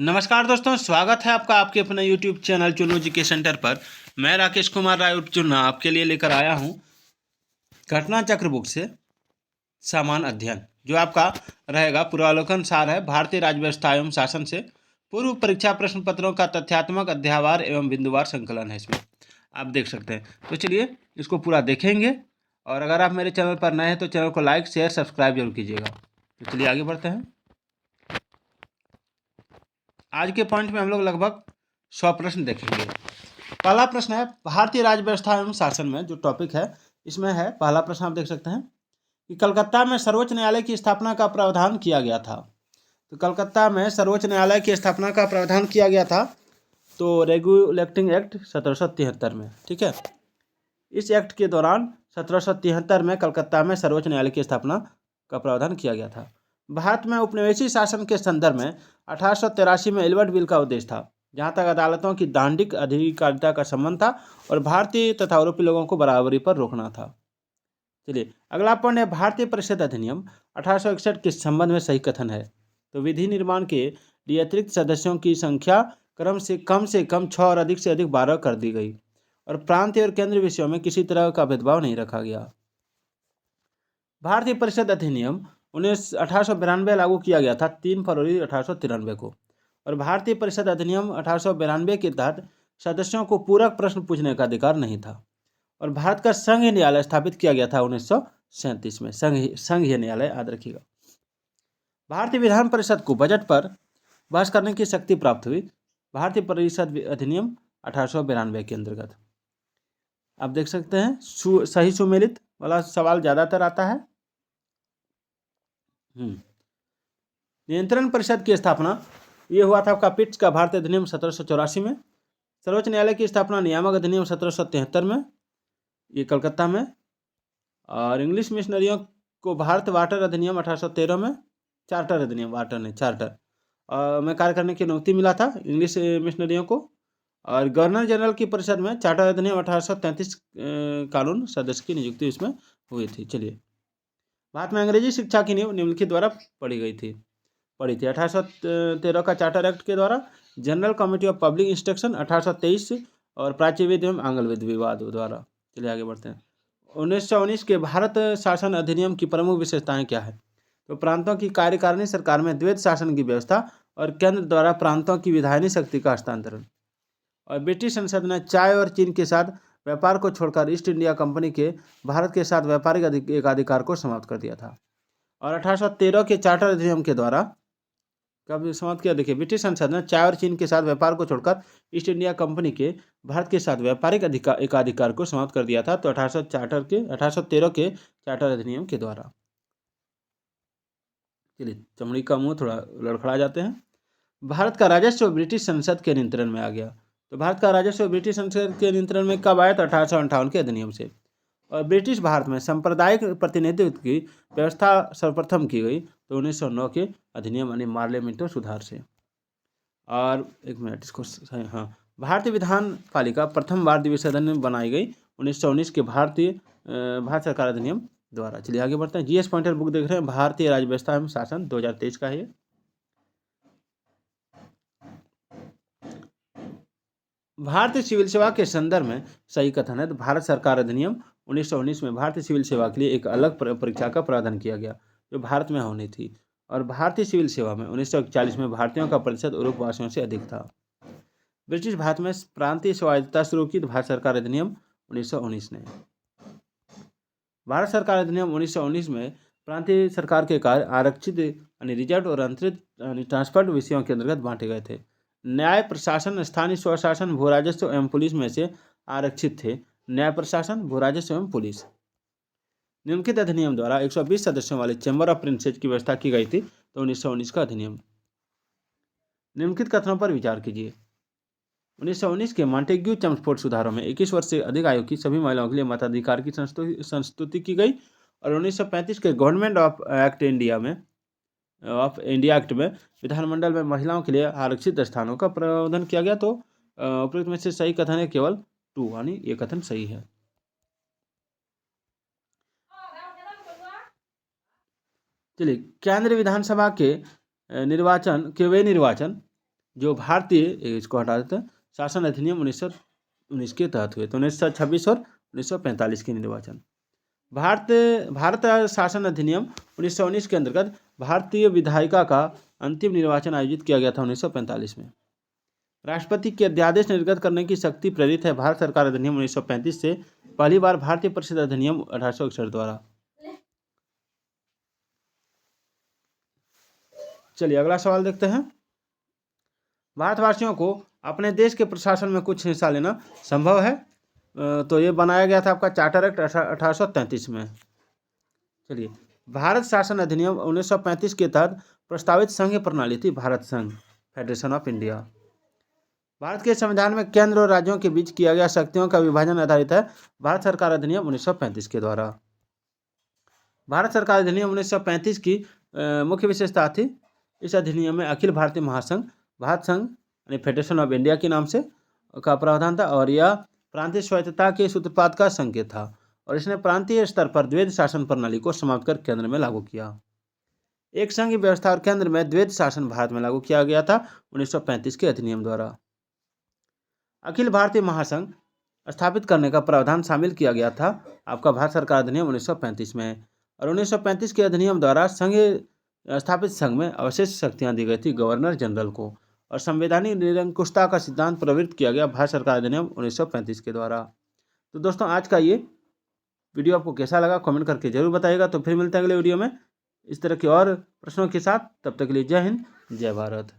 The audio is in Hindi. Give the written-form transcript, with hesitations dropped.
नमस्कार दोस्तों, स्वागत है आपका आपके अपने YouTube चैनल चुन्नू जी के सेंटर पर। मैं राकेश कुमार राय चुन्ना आपके लिए लेकर आया हूं घटना चक्र बुक से सामान्य अध्ययन, जो आपका रहेगा पूर्वावलोकन सार है भारतीय राज्य व्यवस्था एवं शासन से पूर्व परीक्षा प्रश्न पत्रों का तथ्यात्मक अध्यायवार एवं बिंदुवार संकलन है। इसमें आप देख सकते हैं। तो चलिए इसको पूरा देखेंगे, और अगर आप मेरे चैनल पर नए हैं तो चैनल को लाइक शेयर सब्सक्राइब जरूर कीजिएगा। तो चलिए आगे बढ़ते हैं। आज के पॉइंट में हम लोग लगभग 100 प्रश्न देखेंगे। पहला प्रश्न है भारतीय राज्य व्यवस्था एवं शासन में जो टॉपिक है इसमें है। पहला प्रश्न आप देख सकते हैं कि कलकत्ता में सर्वोच्च न्यायालय की स्थापना का प्रावधान किया गया था। तो कलकत्ता में सर्वोच्च न्यायालय की स्थापना का प्रावधान किया गया था तो रेगुलेटिंग एक्ट 1773 में, ठीक है। इस एक्ट के दौरान 1773 में कलकत्ता में सर्वोच्च न्यायालय की स्थापना का प्रावधान किया गया था। भारत में उपनिवेशी शासन के संदर्भ में 1883 में एल्बर्ट बिल का उद्देश्य था, जहाँ तक अदालतों की दांडिक अधिकारिता का संबंध था और भारतीय तथा यूरोपीय लोगों को बराबरी पर रोकना था। चलिए अगला पॉइंट है भारतीय परिषद अधिनियम 1861 के संबंध में सही कथन है। तो विधि निर्माण के लिए अतिरिक्त सदस्यों की संख्या क्रम से कम 6 और अधिक से अधिक 12 कर दी गई, और प्रांतीय और केंद्रीय विषयों में किसी तरह का भेदभाव नहीं रखा गया। भारतीय परिषद अधिनियम 1892 लागू किया गया था 3 फरवरी 1893 को, और भारतीय परिषद अधिनियम 1892 के तहत सदस्यों को पूरक प्रश्न पूछने का अधिकार नहीं था। और भारत का संघीय न्यायालय स्थापित किया गया था 1937 में। संघीय न्यायालय याद रखिएगा। भारतीय विधान परिषद को बजट पर बहस करने की शक्ति प्राप्त हुई भारतीय परिषद अधिनियम 1892 के अंतर्गत। आप देख सकते हैं सही सुमेलित वाला सवाल ज्यादातर आता है। नियंत्रण परिषद की स्थापना ये हुआ था आपका पिट्स का भारतीय अधिनियम 1784 में। सर्वोच्च न्यायालय की स्थापना नियामक अधिनियम 1773 में, ये कलकत्ता में। और इंग्लिश मिशनरियों को भारत वाटर अधिनियम 1813 में, चार्टर अधिनियम, वाटर नहीं चार्टर में कार्य करने की अनुमति मिला था इंग्लिश मिशनरियों को। और गवर्नर जनरल की परिषद में चार्टर अधिनियम 1833 कानून सदस्य की नियुक्ति इसमें हुई थी। चलिए भारत में अंग्रेजी शिक्षा की नींव निम्नलिखित द्वारा पढ़ी थी 1813 का चार्टर एक्ट के द्वारा, general committee of public instruction 1823 और प्राच्यविद एवं आंग्लविद विवाद द्वारा। चलिए आगे बढ़ते हैं। 1919 के भारत शासन अधिनियम की प्रमुख विशेषताएं क्या है? तो प्रांतों की कार्यकारिणी सरकार में द्वैत शासन की व्यवस्था और केंद्र द्वारा प्रांतों की विधायनी शक्ति का हस्तांतरण। और ब्रिटिश संसद ने चाय और चीन के साथ व्यापार को छोड़कर ईस्ट इंडिया कंपनी के भारत के साथ व्यापारिक एकाधिकार को समाप्त कर दिया था। और 1813 के चार्टर अधिनियम के द्वारा कब समाप्त किया? देखिए ब्रिटिश संसद ने चाय और चीन के साथ व्यापार को छोड़कर ईस्ट इंडिया कंपनी के भारत के साथ व्यापारिक एकाधिकार को समाप्त कर दिया था। तो 1813 के चार्टर अधिनियम के द्वारा। चलिए चमड़ी का मुंह थोड़ा लड़खड़ा जाते हैं। भारत का राजस्व ब्रिटिश संसद के नियंत्रण में आ गया। तो भारत का राजस्व ब्रिटिश संसद के नियंत्रण में कब आया? तो 1858 के अधिनियम से। और ब्रिटिश भारत में सांप्रदायिक प्रतिनिधित्व की व्यवस्था सर्वप्रथम की गई तो 1909 के अधिनियम यानी पार्लियामेंटरी सुधार से। और एक मिनट इसको हाँ, भारतीय विधान पालिका प्रथम बार द्विसदन अधिनियम बनाई गई 1919 के भारत सरकार अधिनियम द्वारा। चलिए आगे बढ़ते हैं। जीएस पॉइंटर बुक देख रहे हैं, भारतीय राज्य व्यवस्था एवं शासन 2023 का है। भारतीय सिविल सेवा के संदर्भ में सही कथन है। तो भारत सरकार अधिनियम 1919 में भारतीय सिविल सेवा के लिए एक अलग परीक्षा का प्रावधान किया गया जो भारत में होनी थी। और भारतीय सिविल सेवा में 1941 में भारतीयों का प्रतिशत यूरोपवासियों से अधिक था। ब्रिटिश भारत में प्रांतीय स्वायत्तता शुरू की तो भारत सरकार अधिनियम 1919 ने। भारत सरकार अधिनियम 1919 में प्रांतीय सरकार के कार्य आरक्षित यानी रिजर्व और अंतरित यानी ट्रांसफर्ड विषयों के अंतर्गत बांटे गए थे। न्याय प्रशासन, स्थानीय स्वशासन, भू राजस्व एवं पुलिस में से आरक्षित थे। न्याय प्रशासन, भू राजस्व एवं पुलिस। निम्नलिखित अधिनियम द्वारा 120 सदस्यों वाले चैम्बर ऑफ प्रिंसेस की व्यवस्था की गई थी तो 1919 का अधिनियम। निम्नलिखित कथनों पर विचार कीजिए। 1919 के मॉन्टेग्यू चम्सफोर्ड सुधारों में 21 वर्ष से अधिक आयु की सभी महिलाओं के लिए मताधिकार की संस्तुति की गई। और 1935 के गवर्नमेंट ऑफ इंडिया एक्ट में विधानमंडल में महिलाओं के लिए आरक्षित स्थानों का प्रावधान किया गया। तो उपयुक्त में से सही कथन है केवल 2, यानी ये कथन सही है। चलिए केंद्रीय विधानसभा के वे निर्वाचन जो भारतीय, इसको हटा देते हैं, शासन अधिनियम 1919 के तहत हुए। तो 1926 और 1945 के निर्वाचन। भारत शासन अधिनियम 1919 के अंतर्गत भारतीय विधायिका का अंतिम निर्वाचन आयोजित किया गया था 1945 में। राष्ट्रपति के अध्यादेश निर्गत करने की शक्ति प्रेरित है भारत सरकार अधिनियम 1935 से, पहली बार भारतीय परिषद अधिनियम 1861 द्वारा। चलिए अगला सवाल देखते हैं। भारतवासियों को अपने देश के प्रशासन में कुछ हिस्सा लेना संभव है? तो ये बनाया गया था आपका चार्टर एक्ट 1833 में। चलिए, भारत शासन अधिनियम 1935 के तहत प्रस्तावित संघीय प्रणाली थी भारत संघ, फेडरेशन ऑफ इंडिया। भारत के संविधान में केंद्र और राज्यों के बीच किया गया शक्तियों का विभाजन आधारित है भारत सरकार अधिनियम 1935 के द्वारा। भारत सरकार अधिनियम 1935 की मुख्य विशेषता थी, इस अधिनियम में अखिल भारतीय महासंघ, भारत संघ यानी फेडरेशन ऑफ इंडिया के नाम से का प्रावधान था, और यह प्रांतीय स्वायत्तता के सूत्रपात का संकेत था, और इसने प्रांतीय स्तर पर द्वैध शासन प्रणाली को समाप्त कर केंद्र में लागू किया। एक संघीय व्यवस्था और केंद्र में द्वैध शासन भारत में लागू किया गया था 1935 के अधिनियम द्वारा। अखिल भारतीय महासंघ स्थापित करने का प्रावधान शामिल किया गया था आपका भारत सरकार अधिनियम 1935 में, और 1935 के अधिनियम द्वारा संघीय स्थापित संघ में अवशेष शक्तियां दी गई थी गवर्नर जनरल को, और संवैधानिक निरंकुशता का सिद्धांत प्रवृत्त किया गया भारत सरकार अधिनियम 1935 के द्वारा। तो दोस्तों, आज का ये वीडियो आपको कैसा लगा कमेंट करके जरूर बताइएगा। तो फिर मिलते हैं अगले वीडियो में इस तरह के और प्रश्नों के साथ। तब तक के लिए जय हिंद, जय भारत।